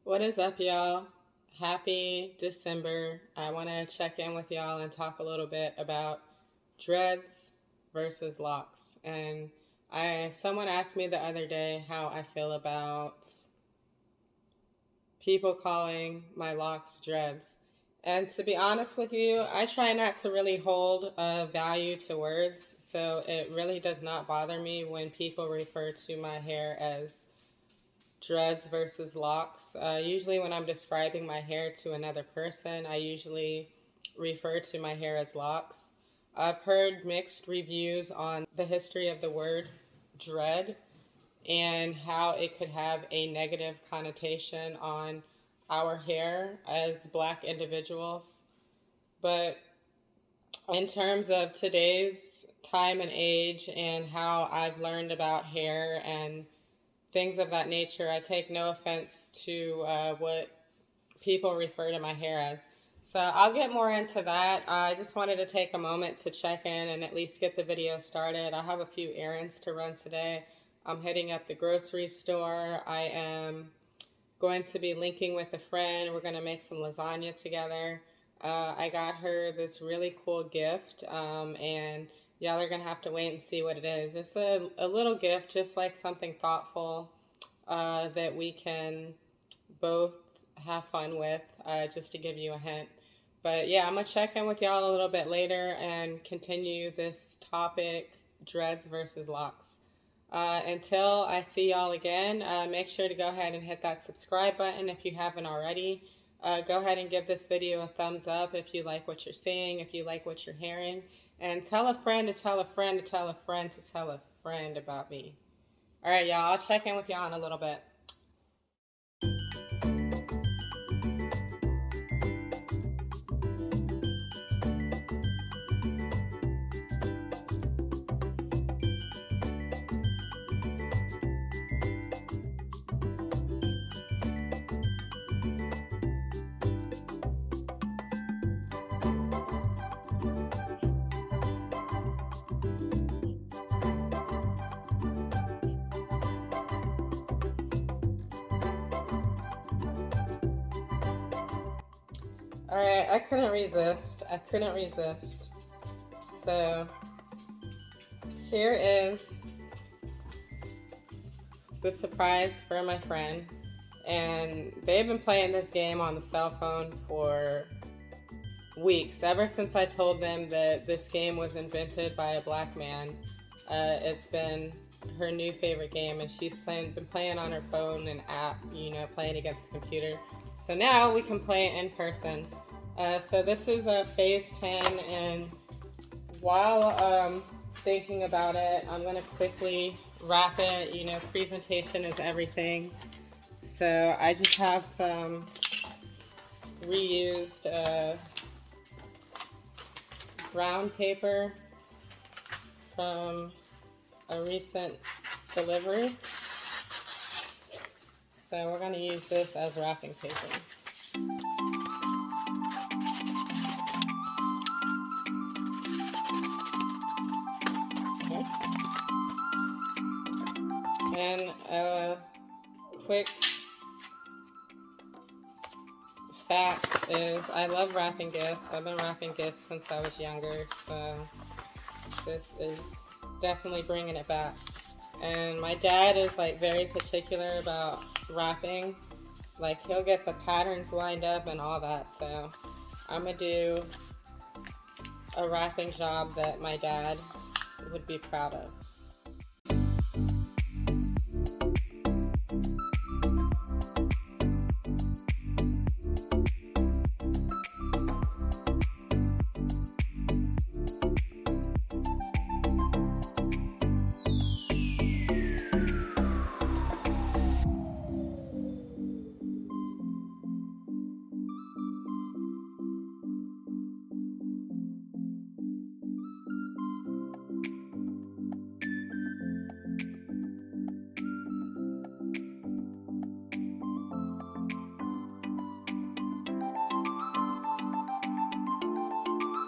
What is up, y'all? Happy December. I want to check in with y'all and talk a little bit about dreads versus locks. And someone asked me the other day how I feel about people calling my locks dreads. And to be honest with you, I try not to really hold a value to words, so it really does not bother me when people refer to my hair as dreads versus locks. Usually when I'm describing my hair to another person, I usually refer to my hair as locks. I've heard mixed reviews on the history of the word dread and how it could have a negative connotation on our hair as Black individuals. But in terms of today's time and age and how I've learned about hair and things of that nature, I take no offense to what people refer to my hair as. So I'll get more into that. I just wanted to take a moment to check in and at least get the video started. I have a few errands to run today. I'm heading up the grocery store. I am going to be linking with a friend. We're going to make some lasagna together. I got her this really cool gift, and y'all are going to have to wait and see what it is. It's a little gift, just like something thoughtful that we can both have fun with, just to give you a hint. But yeah, I'm going to check in with y'all a little bit later and continue this topic, dreads versus locks. Until I see y'all again, make sure to go ahead and hit that subscribe button if you haven't already. Go ahead and give this video a thumbs up if you like what you're seeing, if you like what you're hearing. And tell a friend to tell a friend to tell a friend to tell a friend about me. All right, y'all. I'll check in with y'all in a little bit. All right, I couldn't resist. So here is the surprise for my friend. And they've been playing this game on the cell phone for weeks. Ever since I told them that this game was invented by a Black man, it's been her new favorite game, and she's been playing on her phone and app, playing against the computer. So now we can play it in person. So this is a phase 10, and while thinking about it, I'm gonna quickly wrap it. Presentation is everything. So I just have some reused brown paper from a recent delivery. So we're going to use this as wrapping paper. Okay. And a quick fact is I love wrapping gifts. I've been wrapping gifts since I was younger, so this is definitely bringing it back. And my dad is like very particular about wrapping. Like, he'll get the patterns lined up and all that, so I'm gonna do a wrapping job that my dad would be proud of.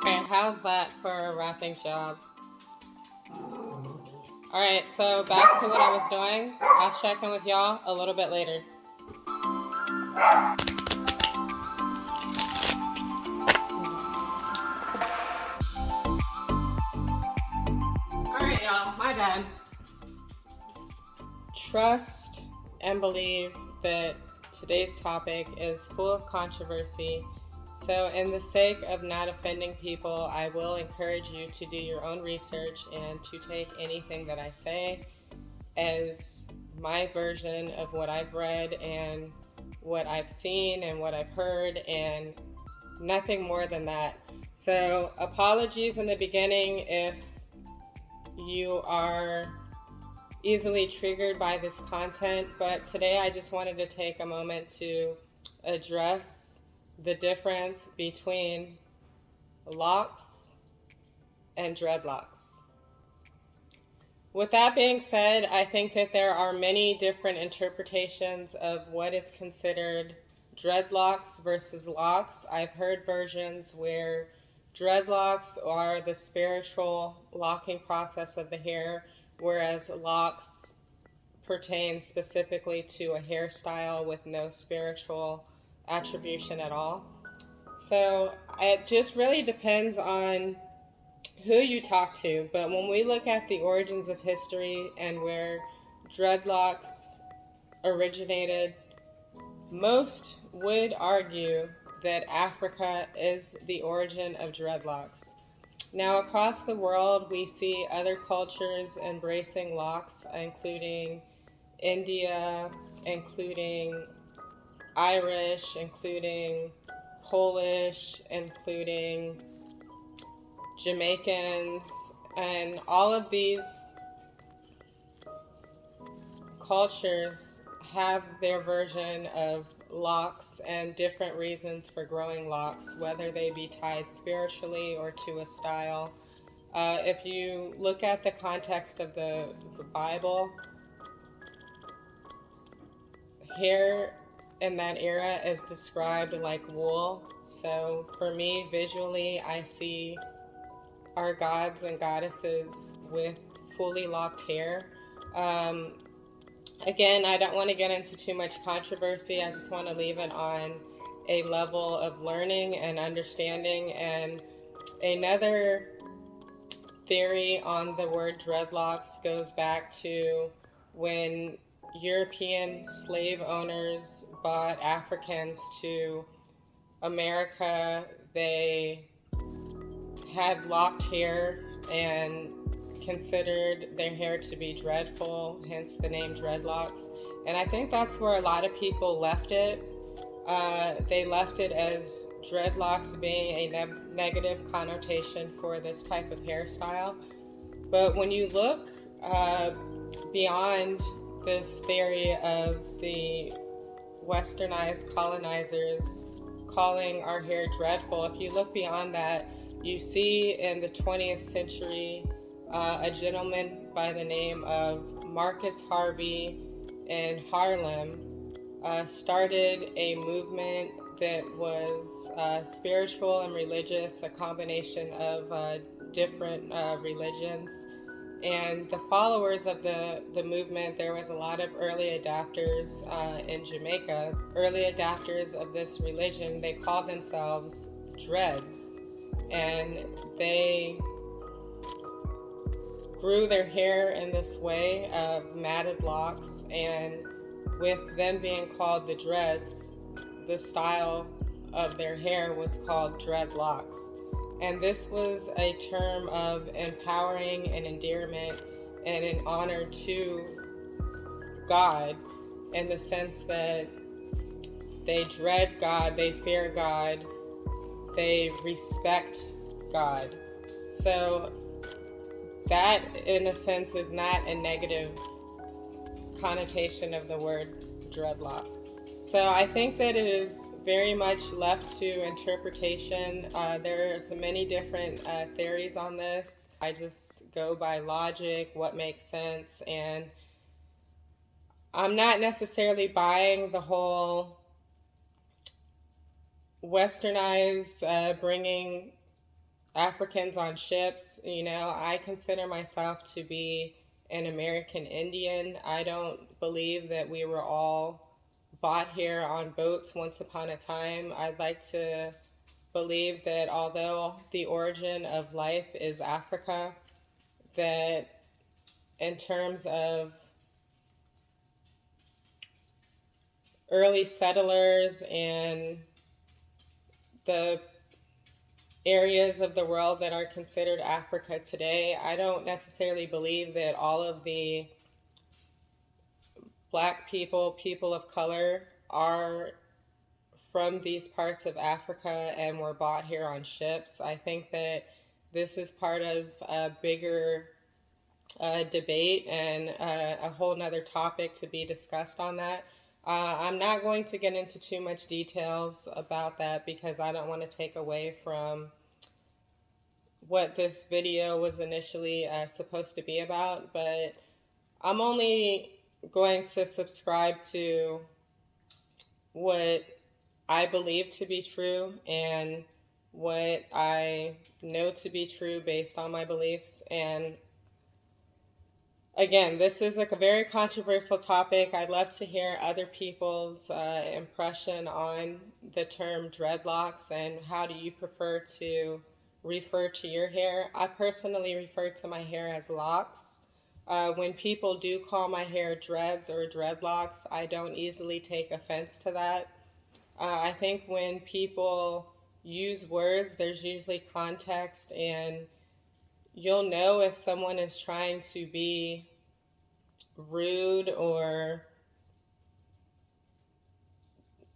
Okay, how's that for a wrapping job? Alright, so back to what I was doing. I'll check in with y'all a little bit later. Well, my bad. Trust and believe that today's topic is full of controversy. So, in the sake of not offending people, I will encourage you to do your own research and to take anything that I say as my version of what I've read and what I've seen and what I've heard, and nothing more than that. So, apologies in the beginning if you are easily triggered by this content, but today I just wanted to take a moment to address the difference between locks and dreadlocks. With that being said, I think that there are many different interpretations of what is considered dreadlocks versus locks. I've heard versions where dreadlocks are the spiritual locking process of the hair, whereas locks pertain specifically to a hairstyle with no spiritual attribution at all. So it just really depends on who you talk to. But when we look at the origins of history and where dreadlocks originated, most would argue that Africa is the origin of dreadlocks. Now, across the world, we see other cultures embracing locks, including India, including Irish, including Polish, including Jamaicans, and all of these cultures have their version of locks and different reasons for growing locks, whether they be tied spiritually or to a style. If you look at the context of the Bible, hair in that era is described like wool. So for me, visually, I see our gods and goddesses with fully locked hair. Again, I don't want to get into too much controversy. I just want to leave it on a level of learning and understanding. And another theory on the word dreadlocks goes back to when European slave owners brought Africans to America. They had locked hair and considered their hair to be dreadful, hence the name dreadlocks. And I think that's where a lot of people left it. They left it as dreadlocks being a negative connotation for this type of hairstyle. But when you look beyond this theory of the westernized colonizers calling our hair dreadful, if you look beyond that, you see in the 20th century a gentleman by the name of Marcus Harvey in Harlem started a movement that was spiritual and religious, a combination of different religions. And the followers of the movement, there was a lot of early adopters in Jamaica. Early adopters of this religion, they called themselves Dreads. And they grew their hair in this way of matted locks, and with them being called the Dreads, the style of their hair was called dreadlocks. And this was a term of empowering and endearment and an honor to God, in the sense that they dread God, they fear God, they respect God. So that, in a sense, is not a negative connotation of the word dreadlock. So I think that it is very much left to interpretation. There's many different theories on this. I just go by logic, what makes sense, and I'm not necessarily buying the whole westernized bringing Africans on ships. You know, I consider myself to be an American Indian. I don't believe that we were all bought here on boats once upon a time. I'd like to believe that although the origin of life is Africa, that in terms of early settlers and the areas of the world that are considered Africa today, I don't necessarily believe that all of the Black people, people of color, are from these parts of Africa and were bought here on ships. I think that this is part of a bigger debate and a whole nother topic to be discussed on that. I'm not going to get into too much details about that because I don't want to take away from what this video was initially supposed to be about, but I'm only going to subscribe to what I believe to be true and what I know to be true based on my beliefs. And again, this is like a very controversial topic. I'd love to hear other people's impression on the term dreadlocks and how do you prefer to refer to your hair. I personally refer to my hair as locks. When people do call my hair dreads or dreadlocks, I don't easily take offense to that. I think when people use words, there's usually context, and you'll know if someone is trying to be rude or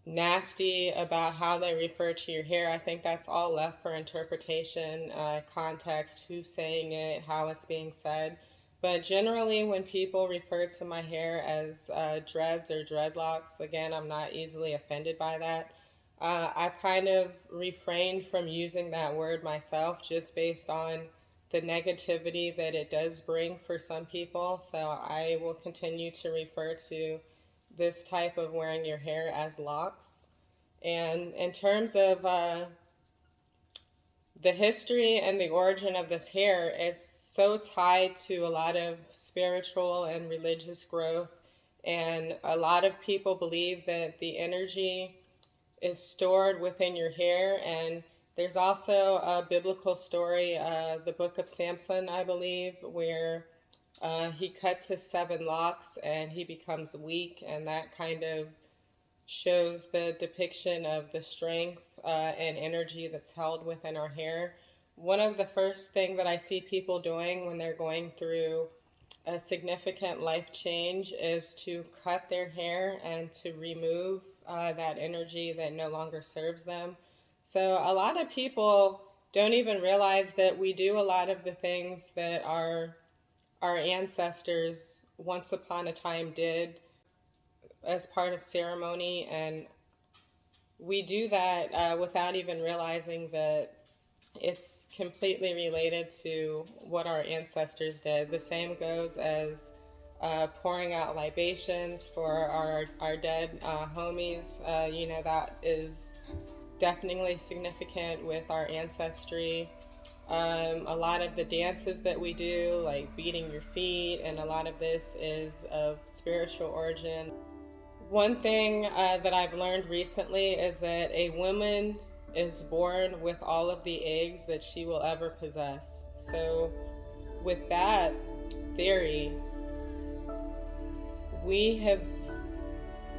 nasty about how they refer to your hair. I think that's all left for interpretation, context, who's saying it, how it's being said. But generally, when people refer to my hair as dreads or dreadlocks, again, I'm not easily offended by that. I've kind of refrained from using that word myself just based on the negativity that it does bring for some people. So I will continue to refer to this type of wearing your hair as locks. And in terms of the history and the origin of this hair, it's so tied to a lot of spiritual and religious growth. And a lot of people believe that the energy is stored within your hair. And there's also a biblical story, the book of Samson, I believe, where he cuts his 7 locks and he becomes weak, and that kind of shows the depiction of the strength and energy that's held within our hair. One of the first thing that I see people doing when they're going through a significant life change is to cut their hair and to remove that energy that no longer serves them. So a lot of people don't even realize that we do a lot of the things that our ancestors once upon a time did as part of ceremony, and we do that without even realizing that it's completely related to what our ancestors did. The same goes as pouring out libations for our dead homies. That is definitely significant with our ancestry. A lot of the dances that we do, like beating your feet, and a lot of this is of spiritual origin. One thing that I've learned recently is that a woman is born with all of the eggs that she will ever possess. So with that theory, we have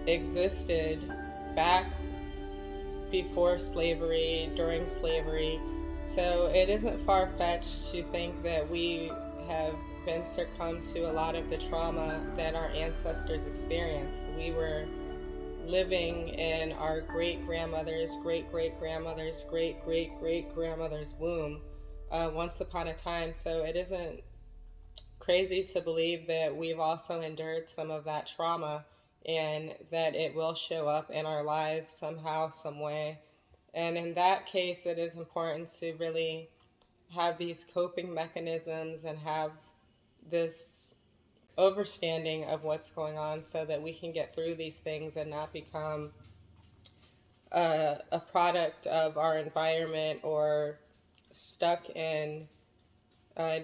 existed back before slavery, during slavery. So it isn't far-fetched to think that we have been succumbed to a lot of the trauma that our ancestors experienced. We were living in our great-grandmother's, great-great-grandmother's, great-great-great-grandmother's womb once upon a time. So it isn't crazy to believe that we've also endured some of that trauma and that it will show up in our lives somehow, some way. And in that case, it is important to really have these coping mechanisms and have this overstanding of what's going on so that we can get through these things and not become a product of our environment or stuck in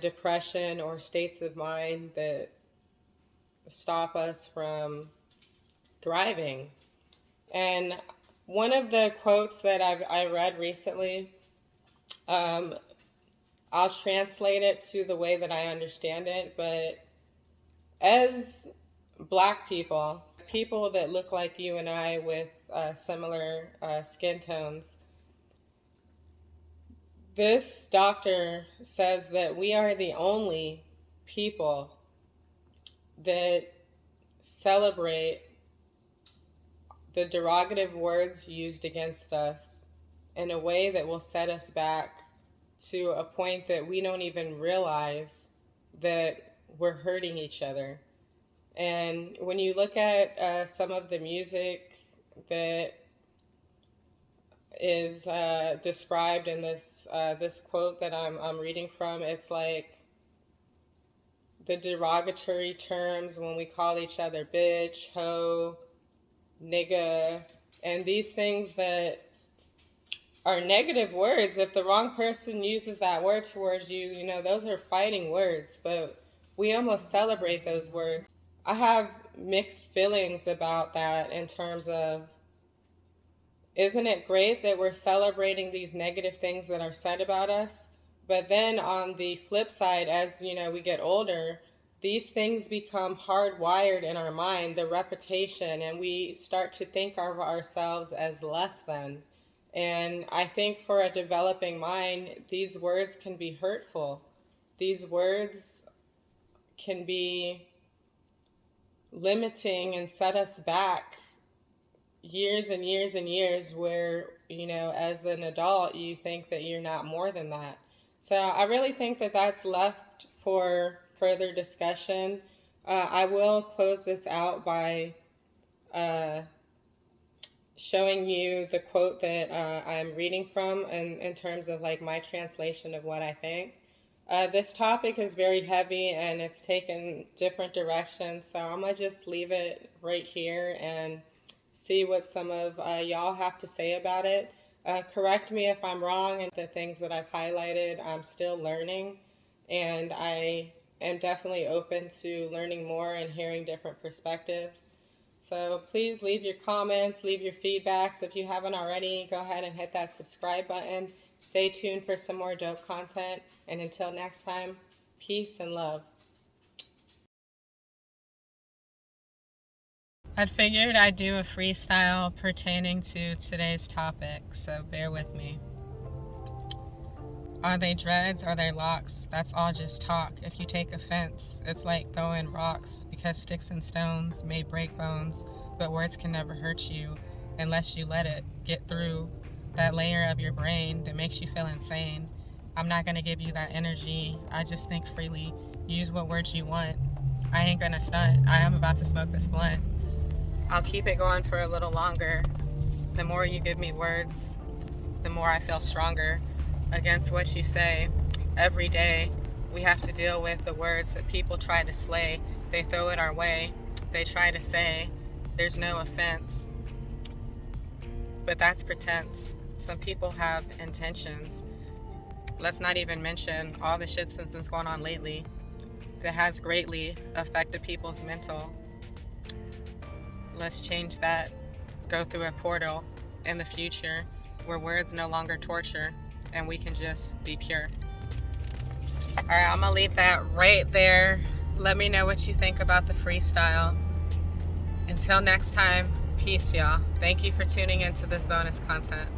depression or states of mind that stop us from thriving. And one of the quotes that I read recently, I'll translate it to the way that I understand it, but As Black people, people that look like you and I with similar skin tones, this doctor says that we are the only people that celebrate the derogative words used against us in a way that will set us back to a point that we don't even realize that we're hurting each other. And when you look at some of the music that is described in this quote that I'm reading from, it's like the derogatory terms when we call each other bitch, hoe, nigga, and these things that are negative words. If the wrong person uses that word towards you, you know, those are fighting words, but we almost celebrate those words. I have mixed feelings about that in terms of, isn't it great that we're celebrating these negative things that are said about us? But then on the flip side, as you know, we get older, these things become hardwired in our mind, the repetition, and we start to think of ourselves as less than. And I think for a developing mind, these words can be hurtful. These words can be limiting and set us back years and years and years where, you know, as an adult, you think that you're not more than that. So I really think that that's left for further discussion. I will close this out by showing you the quote that I'm reading from in terms of like my translation of what I think. This topic is very heavy and it's taken different directions, so I'm gonna just leave it right here and see what some of y'all have to say about it. Correct me if I'm wrong, and the things that I've highlighted, I'm still learning, and I am definitely open to learning more and hearing different perspectives. So please leave your comments, leave your feedbacks. If you haven't already, go ahead and hit that subscribe button. Stay tuned for some more dope content. And until next time, peace and love. I'd figured I'd do a freestyle pertaining to today's topic, so bear with me. Are they dreads? Are they locks? That's all just talk. If you take offense, it's like throwing rocks, because sticks and stones may break bones, but words can never hurt you unless you let it get through that layer of your brain that makes you feel insane. I'm not going to give you that energy. I just think freely. Use what words you want. I ain't going to stunt. I am about to smoke this blunt. I'll keep it going for a little longer. The more you give me words, the more I feel stronger against what you say. Every day we have to deal with the words that people try to slay. They throw it our way. They try to say there's no offense, but that's pretense. Some people have intentions. Let's not even mention all the shit that's been going on lately that has greatly affected people's mental. Let's change that. Go through a portal in the future where words no longer torture and we can just be pure. All right, I'm gonna leave that right there. Let me know what you think about the freestyle. Until next time, peace, y'all. Thank you for tuning into this bonus content.